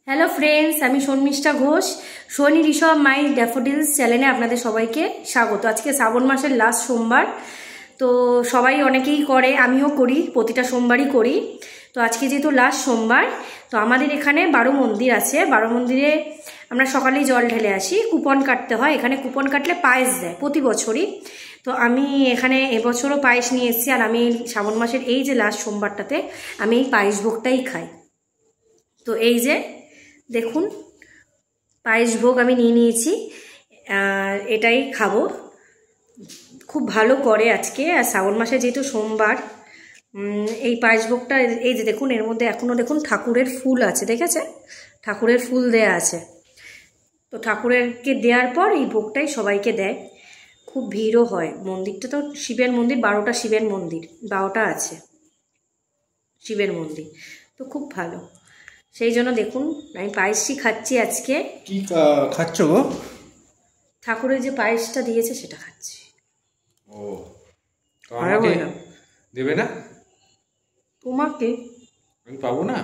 Hello friends, আমি শর্মিষ্ঠা ঘোষ। শনি ঋষভ মাই daffodils চ্যানেলে আপনাদের সবাইকে স্বাগত। আজকে শ্রাবণ মাসের লাস্ট সোমবার, তো সবাই অনেকেই করে, আমিও করি, প্রতিটা সোমবারই করি। তো আজকে যেহেতু লাস্ট সোমবার, তো আমাদের এখানে 12 মন্দির আছে। 12 মন্দিরে আমরা সকালেই জল ঢেলে আসি। কুপন কাটতে হয়, এখানে কুপন কাটলে পায়েস দেয় প্রতি বছরই। তো আমি এখানে এবছরও পায়েস নিয়ে এসেছি, আর আমি শ্রাবণ মাসের এই যে লাস্ট সোমবারটাতে আমি এই পায়েস ভোগটাই খাই। তো এই যে দেখুন, পায়েস ভোগ আমি নিয়ে নিয়েছি, আর এটাই খাবো। খুব ভালো করে আজকে, আর শ্রাবণ মাসে যেহেতু সোমবার, এই পায়েস ভোগটা এই যে দেখুন, এর মধ্যে এখনও দেখুন ঠাকুরের ফুল আছে, দেখেছে? ঠাকুরের ফুল দেয়া আছে। তো ঠাকুরেরকে দেওয়ার পর এই ভোগটাই সবাইকে দেয়। খুব ভিড়ও হয়। মন্দিরটা তো শিবের মন্দির, 12টা শিবের মন্দির, 12টা আছে শিবের মন্দির, তো খুব ভালো। সেই জন্য দেখুন আমি পায়েসই খাচ্ছি আজকে। কি খাচ্ছ গো? ঠাকুরের যে পায়েসটা দিয়েছে সেটা খাচ্ছি। ও, আমাকে দেবে না? তোমাকে আমি পাবো না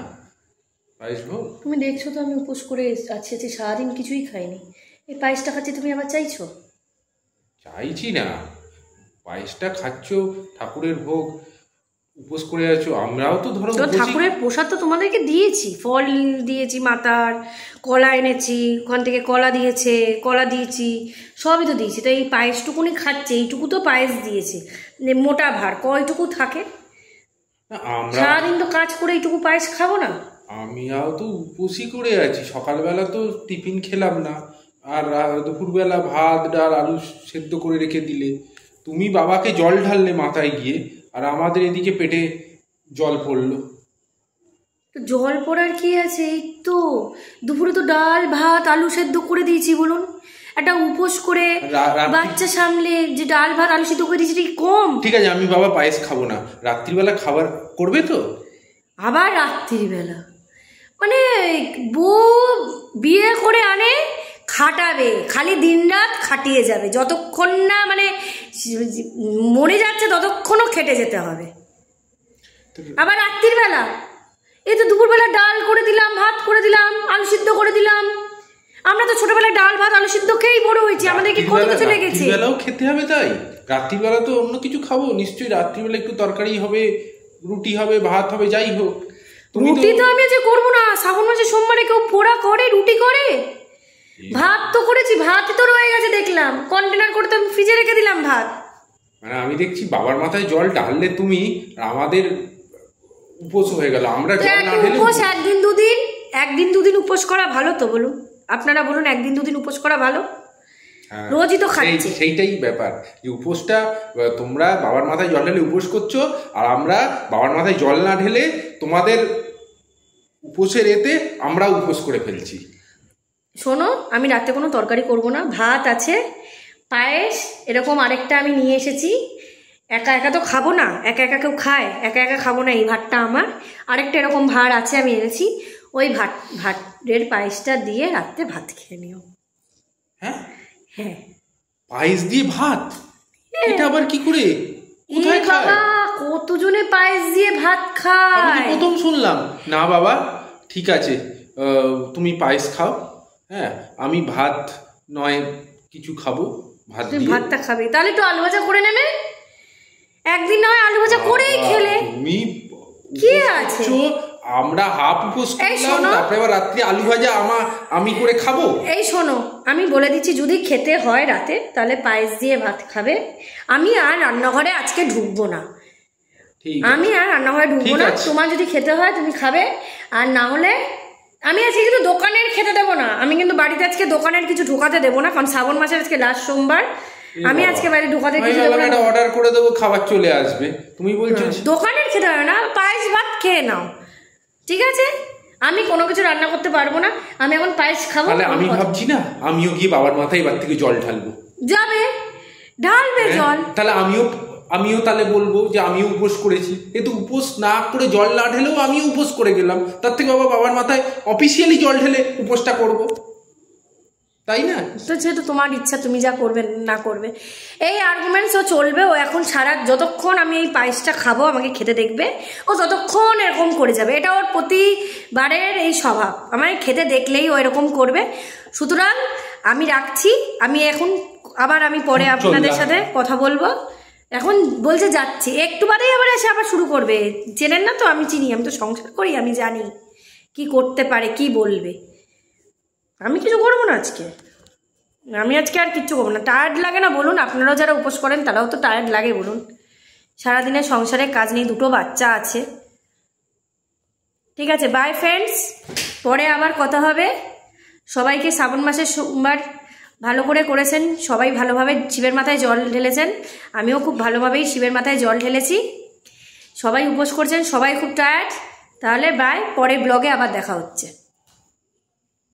পায়েস ভোগ? তুমি দেখছো তো আমি উপোস করে আছি, সারাদিন কিছুই খাইনি, এই পায়েসটা খাচ্ছি, তুমি আবার চাইছো? চাইছি না, পায়েসটা খাচ্ছ, ঠাকুরের ভোগ, উপোস করে আছো। আমরাও তো ধরো ঠাকুরের প্রসাদ তো তোমাদেরকে দিয়েছি, ফল দিয়েছি, মাতার কলা এনেছি, ওখান থেকে কলা দিয়েছে, কলা দিয়েছি, সবই তো দিয়েছি। তো এই পায়েসটুকুনি খাচ্ছে, এইটুকু তো পায়েস দিয়েছে, মোটা ভার কয়টুকু থাকে? সারাদিন তো কাজ করে এইটুকু পায়েস খাবো না? আমিও তো উপোসই করে আছি। সকালবেলা তো টিফিন খেলাম না, আর দুপুরবেলা ভাত ডাল আলু সেদ্ধ করে রেখে দিলে। তুমি বাবাকে জল ঢাললে মাথায় গিয়ে, আর আমাদের এদিকে পেটে জল পড়লো। তো জল পড়ার কি আছে? এই তো দুপুরে তো ডাল ভাত আলু সেদ্ধ করে দিয়েছি, বলুন। একটা উপোস করে বাচ্চা সামলে যে ডাল ভাত আলু সেদ্ধ করে দিয়েছি, কম? ঠিক আছে, আমি বাবা পায়েস খাবো না। রাত্রিবেলা খাবার করবে তো? আবার রাত্রিবেলা? মানে বউ বিয়ে করে আনে, খাটাবে, খালি দিন রাত খাটিয়ে যাবে, যতক্ষণ না মানে মরে যাচ্ছে ততক্ষণও খেটে যেতে হবে। আবার রাত্রির বেলা এই তো দুপুরবেলা ডাল করে দিলাম, ভাত করে দিলাম, আলু সিদ্ধ করে দিলাম। আমরা তো ছোটবেলায় ডাল ভাত আলু সিদ্ধ খেয়েই বড় হয়েছি, আমাদেরকে কত কিছু লেগেছে। রাত্রিবেলাও খেতে হবে? তাই রাত্রিবেলা তো অন্য কিছু খাবো নিশ্চয়ই। রাত্রিবেলা একটু তরকারি হবে, রুটি হবে, ভাত হবে, যাই হোক। রুটি তো আমি যে করবো না, শ্রাবণ মাসে সোমবারে কেউ পোড়া করে, রুটি করে? ভাত তো করেছি, ভাত তো রয়ে গেছে, দেখলাম কন্টেনার করে তো আমি ফ্রিজে রেখে দিলাম ভাত। মানে আমি দেখছি বাবার মাথায় জল ঢাললে তুমি, আর আমাদের উপোস হয়ে গেল। আমরা জল না ঢেলে উপোস একদিন দুদিন উপোস করা ভালো তো? বলুন আপনারা, বলুন একদিন দুদিন উপোস করা ভালো? রোজই তো খাচ্ছি। সেইটাই ব্যাপার, যে উপোসটা তোমরা বাবার মাথায় জল ঢেলে উপোস করছো, আর আমরা বাবার মাথায় জল না ঢেলে তোমাদের উপোসের এতে আমরা উপোস করে ফেলছি। শোনো, আমি রাতে কোনো তরকারি করব না, ভাত আছে, পায়েস এরকম আরেকটা আমি নিয়ে এসেছি। একা একা তো খাবো না, একা একা কেউ খায়? একা একা খাবো না, এই ভাতটা আমার। আরেকটা এরকম ভাত আছে আমি এনেছি, ওই ভাতের পায়েসটা দিয়ে রাত্রে ভাত খেয়ে নিও। হ্যাঁ হ্যাঁ, পায়েস দিয়ে ভাত? এটা আবার কি করে? কতজনে পায়েস দিয়ে ভাত খায়? প্রথম শুনলাম। না বাবা, ঠিক আছে, তুমি পায়েস খাও, হ্যাঁ, আমি ভাত নয় কিছু খাবো। ভাতটা খাবে তাহলে একটু আলু ভাজা করে নেবে, একদিন নয় আলু ভাজা করেই খেলে। তুমি কি আছে, আমরা হাফ উপোস করলাম, তারপরে আবার রাত্রি আলু ভাজা আমি করে খাবো? এই শোনো, আমি বলে দিচ্ছি, যদি খেতে হয় রাতে তাহলে পায়েস দিয়ে ভাত খাবে। আমি আর রান্নাঘরে আজকে ঢুকবো না, আমি আর রান্নাঘরে ঢুকবো না। তোমার যদি খেতে হয় তুমি খাবে, আর না হলে আমি আজকে কিন্তু দোকানের খেতে দেবো না। আমি কিন্তু বাড়িতে আজকে দোকানের কিছু ঢোকাতে দেবো না, কারণ শ্রাবণ মাসের আজকে লাস্ট সোমবার। আমি আজকে বাইরে ঢোকাতে কিছু দেবো না। অর্ডার করে দেবো, খাবার চলে আসবে। তুমি বলছো দোকানের খেতে হবে না, পায়েস ভাত খেয়ে নাও, ঠিক আছে? আমি কোনো কিছু রান্না করতে পারবো না, আমি এখন পায়েস খাবো। আমি ভাবছি না আমিও গিয়ে বাবার মাথায় এবার থেকে জল ঢালবো। যাবে, ঢালবে জল, তাহলে আমিও তাহলে বলবো যে আমিও উপোস করেছি। কিন্তু উপোস না করে জল না ঢেলেও আমিও উপোস করে গেলাম, তার থেকে বাবার মাথায় অফিসিয়ালি জল ঢেলে উপোসটা করবো। তাই না? তো যেহেতু তোমার ইচ্ছা, তুমি যা করবে না করবে, এই আর্গুমেন্টসও চলবে। ও এখন যতক্ষণ আমি এই পায়েসটা খাবো, আমাকে খেতে দেখবে, ও ততক্ষণ এরকম করে যাবে। এটা ওর প্রতিবারের এই স্বভাব, আমায় খেতে দেখলেই ও এরকম করবে। সুতরাং আমি রাখছি, আমি এখন আবার আমি পরে আপনাদের সাথে কথা বলবো। এখন বলছে যাচ্ছি, একটু বাদেই আবার এসে আবার শুরু করবে। চেনেন না তো, আমি চিনি, আমি তো সংসার করি, আমি জানি কি করতে পারে, কি বলবে। আমি কিছু করবো না আজকে, আমি আজকে আর কিচ্ছু করবো না। টায়ার্ড লাগে না বলুন? আপনারাও যারা উপোস করেন তারাও তো টায়ার্ড লাগে বলুন? সারাদিনের সংসারে কাজ নেই, 2টো বাচ্চা আছে। ঠিক আছে, বাই ফ্রেন্ডস, পরে আবার কথা হবে। সবাইকে শ্রাবণ মাসের সোমবার ভালো করে করেছেন, সবাই ভালোভাবে শিবের মাথায় জল ঢেলেছেন, আমিও খুব ভালোভাবেই শিবের মাথায় জল ঢেলেছি। সবাই উপোস করছেন, সবাই খুব টায়ার্ড। তাহলে বাই, পরে ব্লগে আবার দেখা হচ্ছে।